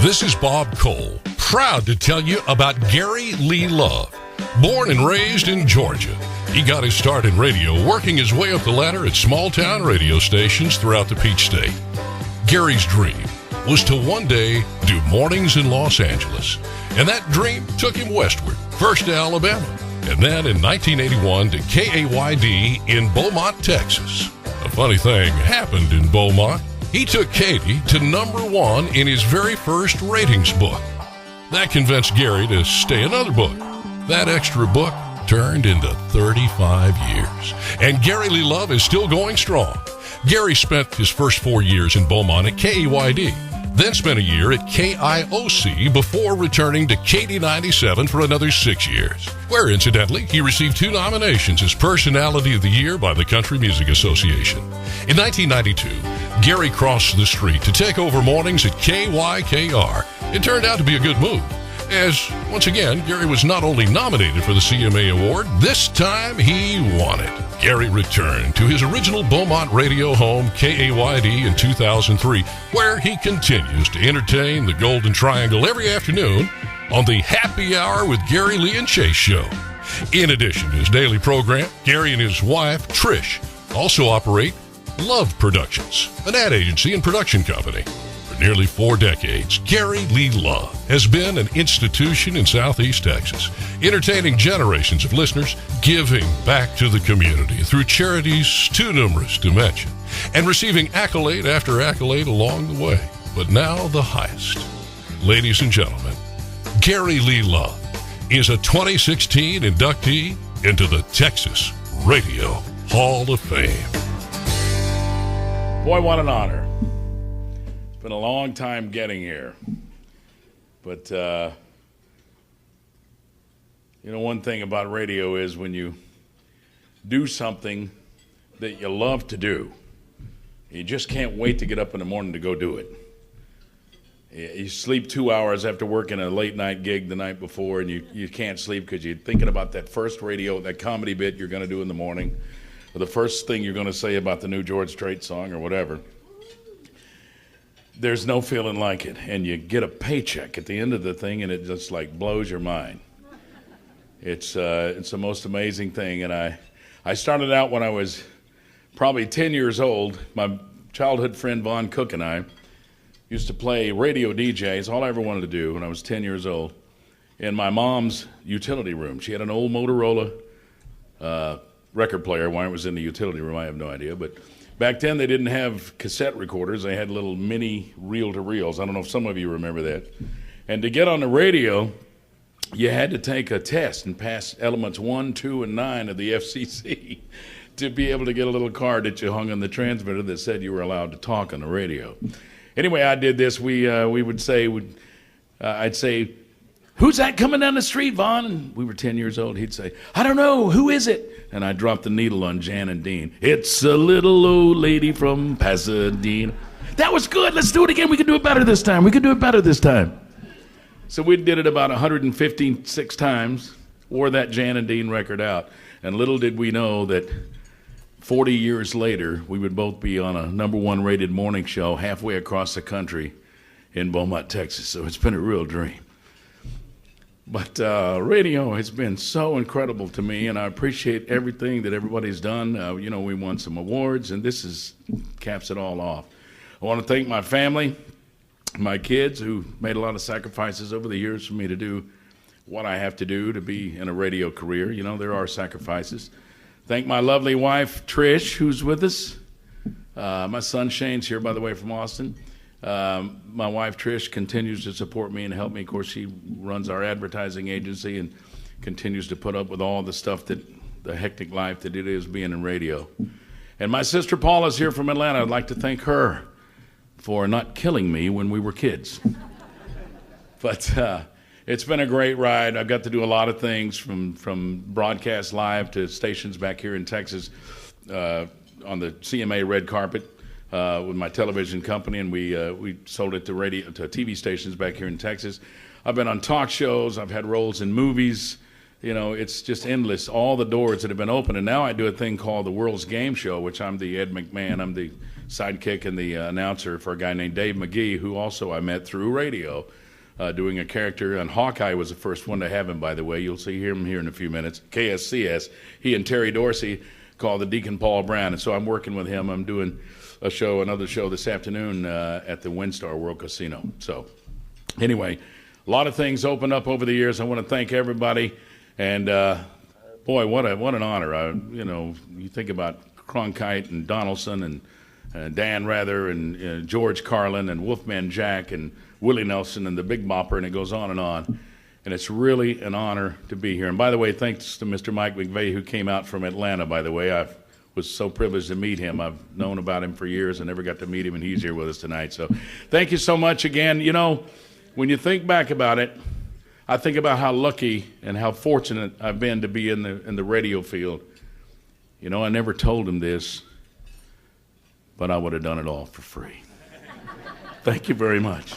This is Bob Cole, proud to tell you about Gary Lee Love. Born and raised in Georgia, he got his start in radio working his way up the ladder at small-town radio stations throughout the Peach State. Gary's dream was to one day do mornings in Los Angeles, and that dream took him westward, first to Alabama, and then in 1981 to KAYD in Beaumont, Texas. A funny thing happened in Beaumont. He took Katie to number one in his very first ratings book. That convinced Gary to stay another book. That extra book turned into 35 years. And Gary Lee Love is still going strong. Gary spent his first 4 years in Beaumont at KAYD, then spent a year at KIOC before returning to KD97 for another 6 years, where incidentally he received 2 nominations as Personality of the Year by the Country Music Association. In 1992, Gary crossed the street to take over mornings at KYKR. It turned out to be a good move, as, once again, Gary was not only nominated for the CMA Award, this time he won it. Gary returned to his original Beaumont radio home, KAYD, in 2003, where he continues to entertain the Golden Triangle every afternoon on the Happy Hour with Gary Lee and Chase show. In addition to his daily program, Gary and his wife, Trish, also operate Love Productions, an ad agency and production company. For nearly 4 decades, Gary Lee Love has been an institution in Southeast Texas, entertaining generations of listeners, giving back to the community through charities too numerous to mention, and receiving accolade after accolade along the way, but now the highest. Ladies and gentlemen, Gary Lee Love is a 2016 inductee into the Texas Radio Hall of Fame. Boy, what an honor. It's been a long time getting here. But, one thing about radio is when you do something that you love to do, you just can't wait to get up in the morning to go do it. You sleep 2 hours after working a late night gig the night before, and you can't sleep because you're thinking about that first that comedy bit you're going to do in the morning, or the first thing you're going to say about the new George Strait song or whatever. There's no feeling like it, and you get a paycheck at the end of the thing, and it just like blows your mind. It's the most amazing thing, and I started out when I was probably 10 years old. My childhood friend Vaughn Cook and I used to play radio DJs, all I ever wanted to do when I was 10 years old, in my mom's utility room. She had an old Motorola record player. Why it was in the utility room, I have no idea. But back then, they didn't have cassette recorders. They had little mini reel-to-reels. I don't know if some of you remember that. And to get on the radio, you had to take a test and pass elements 1, 2, and 9 of the FCC to be able to get a little card that you hung on the transmitter that said you were allowed to talk on the radio. Anyway, I did this. We would say, I'd say, "Who's that coming down the street, Vaughn?" And we were 10 years old. He'd say, "I don't know. Who is it?" And I dropped the needle on Jan and Dean. "It's a little old lady from Pasadena." That was good. Let's do it again. We can do it better this time. So we did it about 156 times, wore that Jan and Dean record out. And little did we know that 40 years later, we would both be on a number 1 rated morning show halfway across the country in Beaumont, Texas. So it's been a real dream. But radio has been so incredible to me, and I appreciate everything that everybody's done. We won some awards, and this caps it all off. I want to thank my family, my kids, who made a lot of sacrifices over the years for me to do what I have to do to be in a radio career. There are sacrifices. Thank my lovely wife, Trish, who's with us. My son, Shane's here, by the way, from Austin. My wife, Trish, continues to support me and help me. Of course, she runs our advertising agency and continues to put up with all the stuff the hectic life that it is being in radio. And my sister Paula's here from Atlanta. I'd like to thank her for not killing me when we were kids. But it's been a great ride. I've got to do a lot of things from broadcast live to stations back here in Texas on the CMA red carpet with my television company, and we sold it to TV stations back here in Texas. I've been on talk shows. I've had roles in movies. It's just endless, all the doors that have been open. And now I do a thing called the World's Game Show, which I'm the Ed McMahon. I'm the sidekick and the announcer for a guy named Dave McGee, who also I met through radio, doing a character. And Hawkeye was the first one to have him, by the way. You'll see him here in a few minutes. KSCS. He and Terry Dorsey called the Deacon Paul Brown. And so I'm working with him. I'm doing another show this afternoon at the WinStar World Casino. So anyway, a lot of things opened up over the years. I want to thank everybody. And boy, what an honor. You think about Cronkite and Donaldson and Dan Rather and George Carlin and Wolfman Jack and Willie Nelson and the Big Bopper, and it goes on. And it's really an honor to be here. And by the way, thanks to Mr. Mike McVeigh, who came out from Atlanta, by the way. I was so privileged to meet him. I've known about him for years and never got to meet him, and he's here with us tonight. So thank you so much again. You know, when you think back about it, I think about how lucky and how fortunate I've been to be in the radio field. You know, I never told him this, but I would have done it all for free. Thank you very much.